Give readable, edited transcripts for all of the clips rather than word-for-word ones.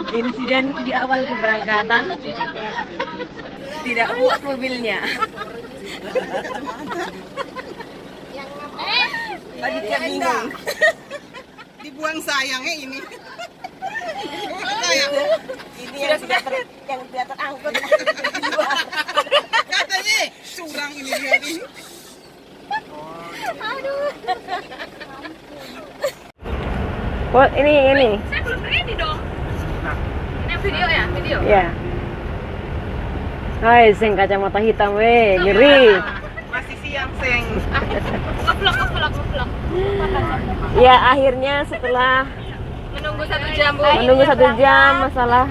Insiden di awal keberangkatan tidak muat mobilnya. Tadi dia bingung. Dibuang sayangnya ini. Ini yang tidak terangkut. Katanya curang ini dia ini. Oh, ini. Saya belum ready dong. Ini video ya, video. Ya. Hai, sing kacamata hitam weh, ngeri. Masih siang, Seng. Ngevlog. Ya, akhirnya setelah Menunggu 1 jam, Bu. menunggu 1 jam masalah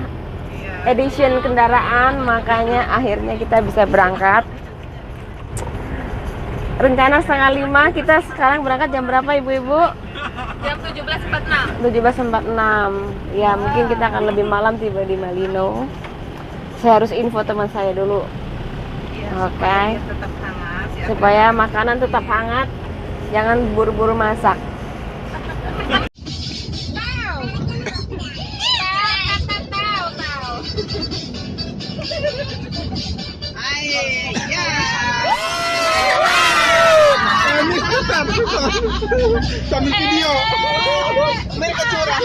edition kendaraan, makanya akhirnya kita bisa berangkat. Rencana 4:30, kita sekarang berangkat jam berapa ibu-ibu? Jam 17.46. 17.46. Ya, mungkin kita akan lebih malam tiba di Malino. Saya harus info teman saya dulu. Oke. Tetap hangat ya. Supaya makanan tetap hangat. Jangan buru-buru masak. Kami video. Mereka curang.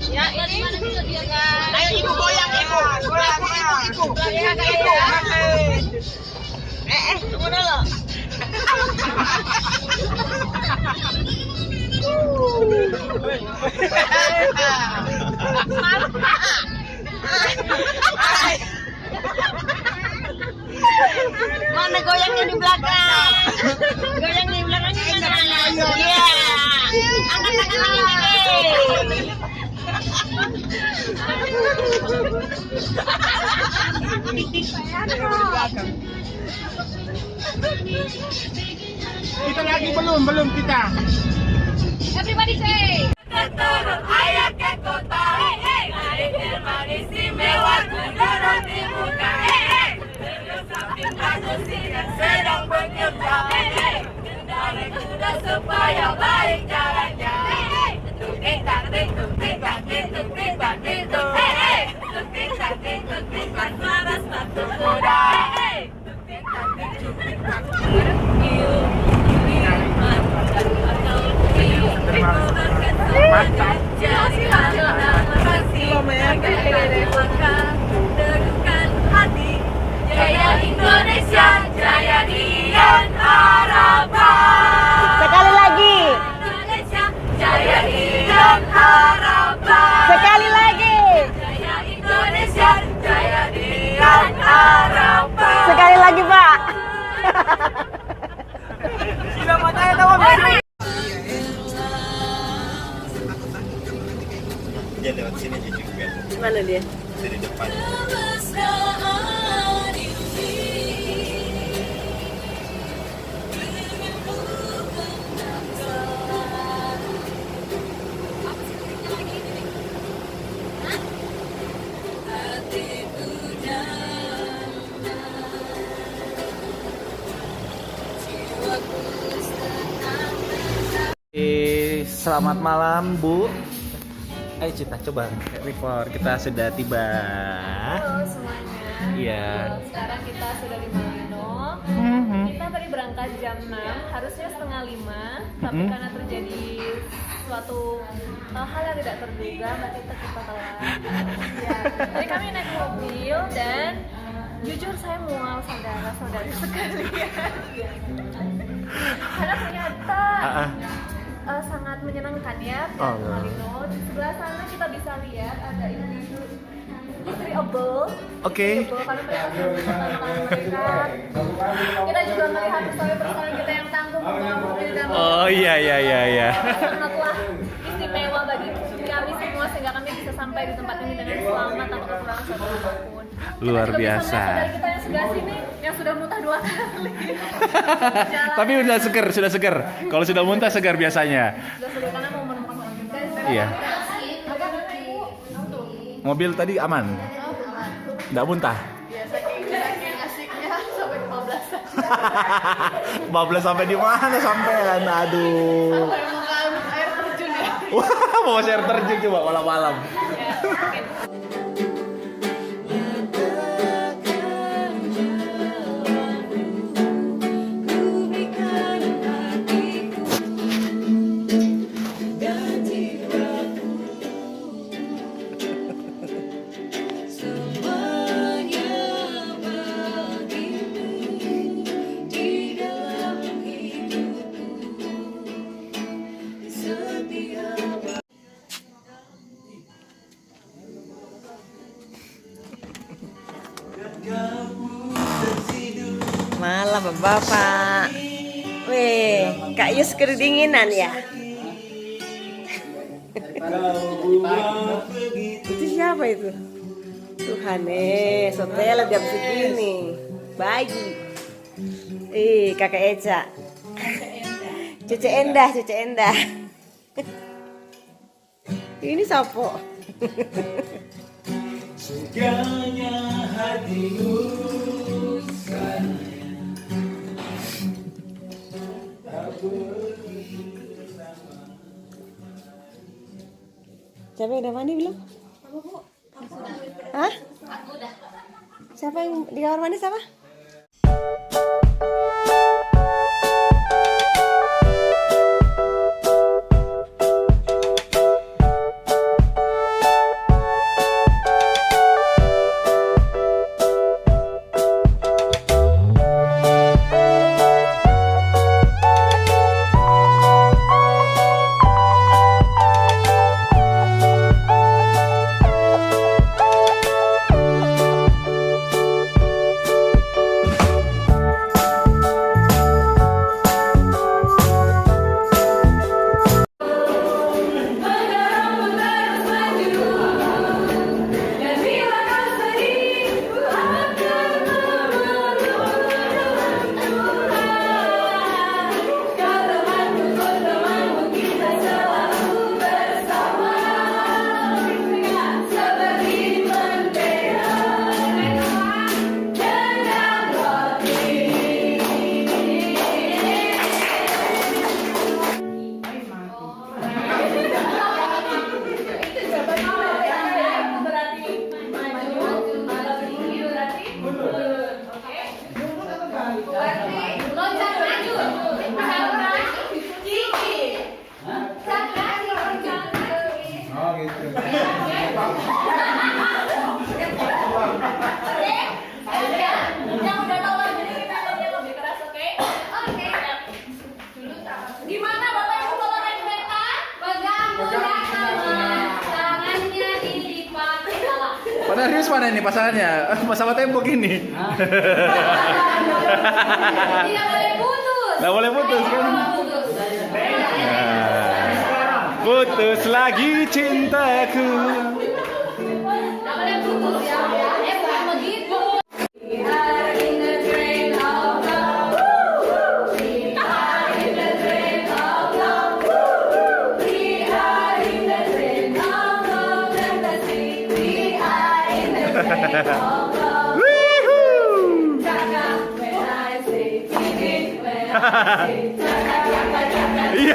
Ya, ini dia, guys. Ayo ibu goyang ibu. Ibu. Tunggu dulu. Mana goyangnya di belakang? Goyang di belakangnya mana? Iya. Angkat tangan ini. Kita lagi belum kita. Everybody say. Turun ayah ke kota, naik herman istimewa, dorong di muka, terus samping manusia yang sedang bekerja, kendali kuda supaya baik jalannya, tuk ting tak ting tuk ting tak ting tuk ting tak ting tuk, tuk ting tak ting tuk ting tak suara sepatu kuda, tuk ting tak ting tuk ting tak Jaya Indonesia, Jaya Dian Harapan. Sekali lagi. Indonesia, Jaya Dian Harapan. Sekali lagi. Jaya Indonesia, Jaya Dian Harapan. Sekali lagi, Pak. Dia lewat sini juga. Mana dia? Dari depan. Selamat malam Bu. Ayo Cita coba record, kita sudah tiba. Halo semuanya. Iya. Sekarang kita sudah di Malino. Kita tadi berangkat jam 6, harusnya 4:30, tapi karena terjadi suatu hal yang tidak terduga, maka kita telat. Ya, tadi kami naik mobil dan jujur saya mual saudara-saudari sekalian. Karena ternyata sangat menyenangkan ya di Malino. Di sebelah sana kita bisa lihat ada ibu-ibu istri Abel. Oke. Karena mereka sudah bersama mereka. Kita juga melihat personil kita yang tangguh membawa mobil dan Oh iya. sangatlah istimewa bagi kami semua sehingga kami bisa sampai di tempat ini dengan selamat tanpa kekurangan suatu apapun. Luar Kita juga biasa. bisa melihat saudara kita yang sebelah sini yang sudah muntah 2 kali. Tapi sudah seger. Kalau sudah muntah segar biasanya. Sudah sudah karena mau menemukan mobil. Iya. Mobil tadi aman. Nggak muntah. Biasa kayak asiknya sampai 15. Bablas sampai di mana sampean? Aduh. Wah, mau air terjun coba malam-malam. Malam Bapak. Weh, Kak Yus kedinginan ya? Itu siapa itu? Tuhan setelah jam segini. Bayi. Kakak Eca. Cucu Endah, Cucu Endah. Ini sapo. Suganya hatimu Siapa yang udah mandi belum? Hah? Siapa yang di kamar mandi siapa? Serius mana ini pasangannya? Sama tembok ini. Tidak boleh putus. Nggak boleh putus kan? Putus lagi cintaku. Tidak boleh putus ya. Bukan begitu. Iya.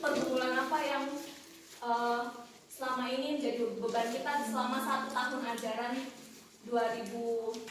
pergumulan apa yang selama ini menjadi beban kita selama 1 tahun ajaran 2017.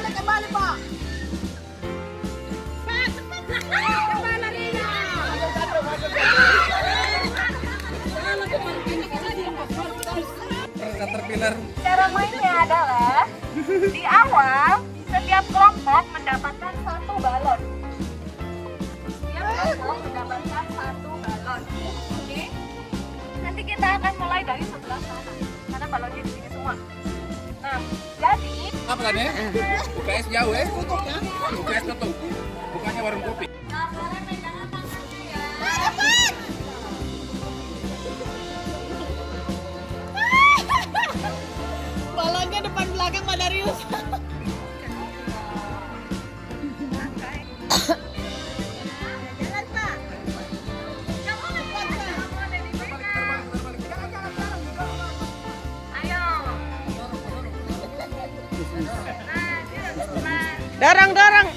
Kembali, Pak. Caterpillar. Cara mainnya adalah di awal setiap kelompok mendapatkan satu balon. Setiap kelompok mendapatkan satu balon. Oke? Nanti kita akan mulai dari sebelah sana karena balonnya di sini semua. Nah, jadi Apa tadi? UKS jauh ya? UKS tutup. Bukannya warung kopi. Balonnya depan belakang Pak Darius. Jalan, Pak. Dorong.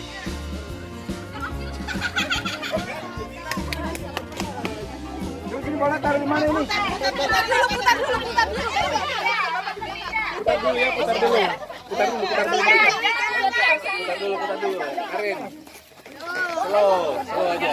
Ini bola taruh di mana ini? Putar dulu. Putar dulu. Karin. Slow aja.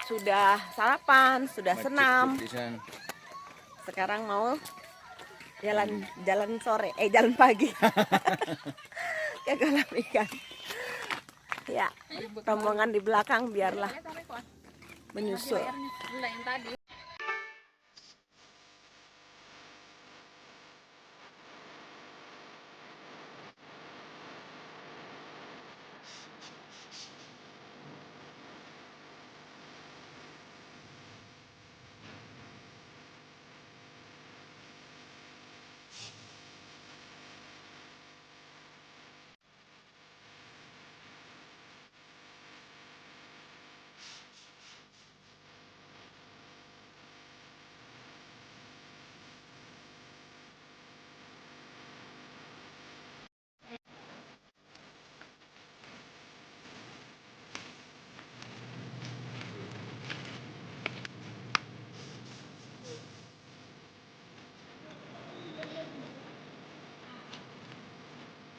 sudah sarapan, sudah senam. Di sana. Sekarang mau jalan sore, jalan pagi ke kolam ikan. Ya, rombongan di belakang biarlah menyusul.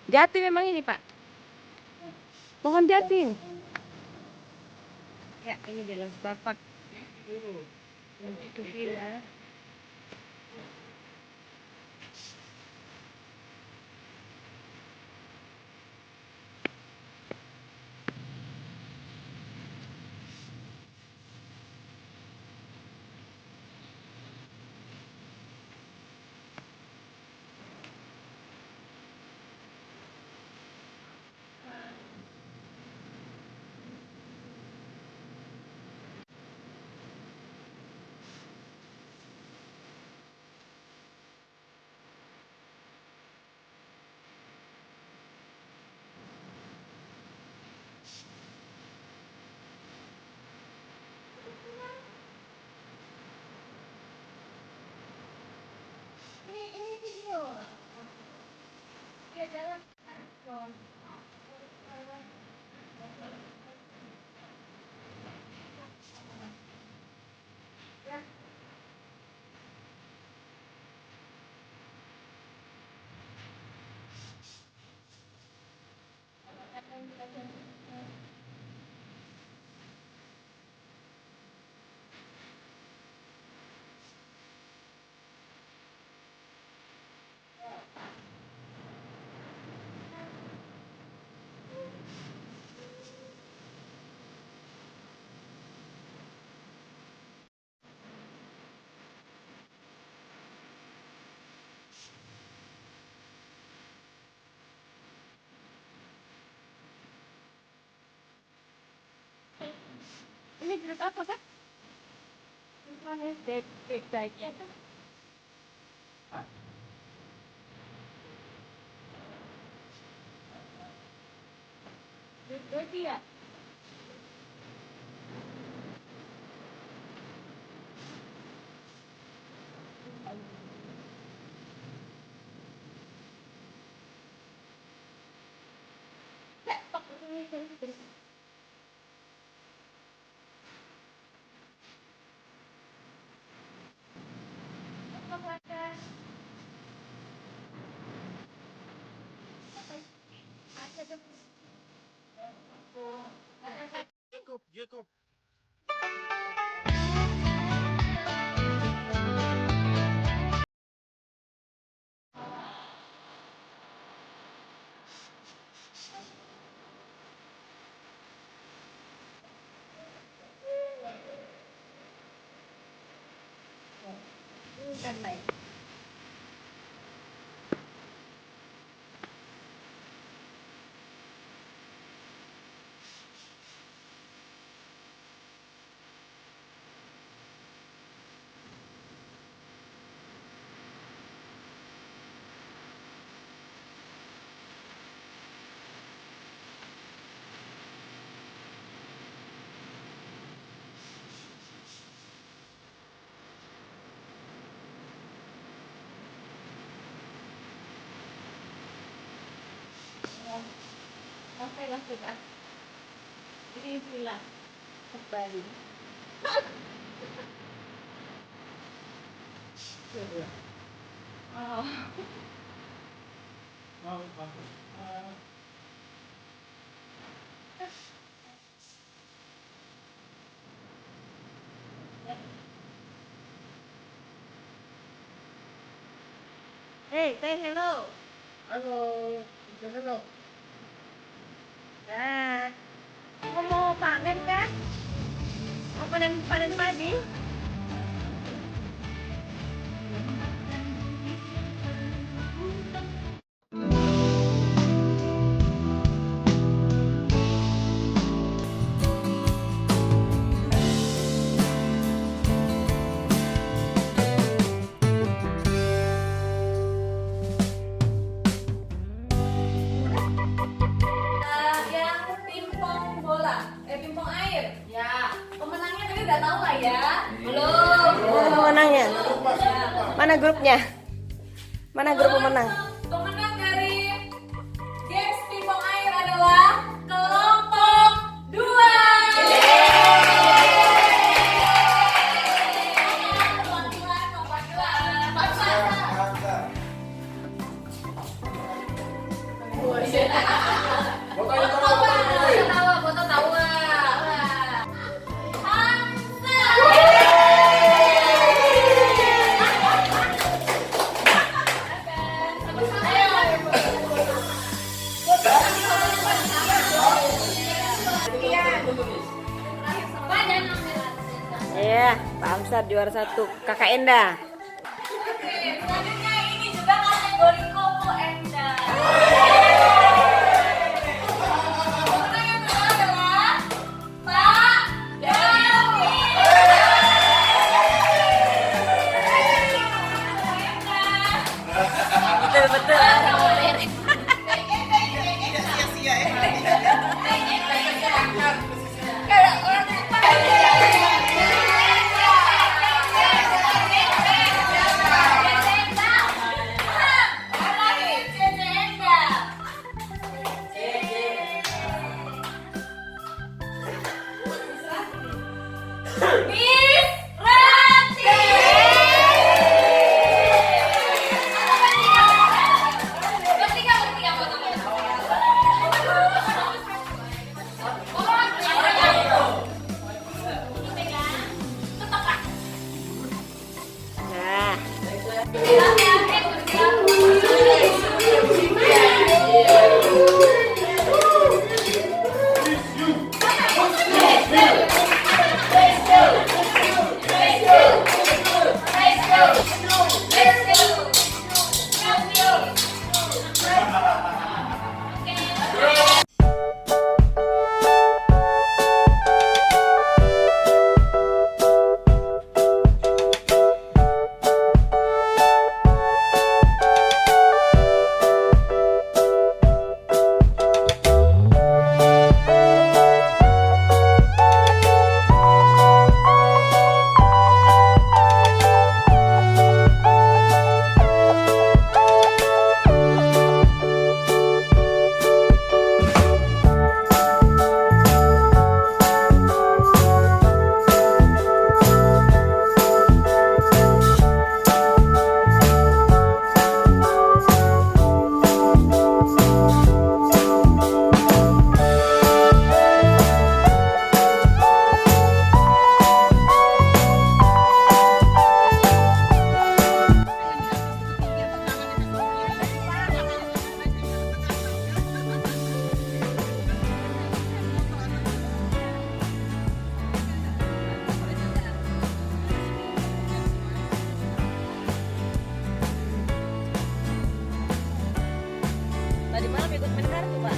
Jati memang ini, Pak. Pohon jati. Ya, ini jalan setapak. Itu villa. Ini jeruk apa, Kak? Detik saja. Jadi ya. Sampai lah sudah. Ini villa kembali. Oh. Hey, say hello. Halo. Halo. Nah, kamu mau panen kan? Mau panen padi? Yang pingpong air. Ya. Pemenangnya tadi udah tahu lah ya. Belum. Pemenangnya? Mana grupnya? Mana grup pemenang? Pemenang dari games pingpong air adalah kelompok 2. Iya, Pak Amsar juara 1. Kakak Enda. Selanjutnya ini juga kategori Koko Enda. Pemenang yang kedua adalah Pak Dawi. Betul. Miss Rati. Bertiga foto. Nah, tadi malam ikut main kartu, Pak.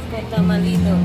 Kota Malino.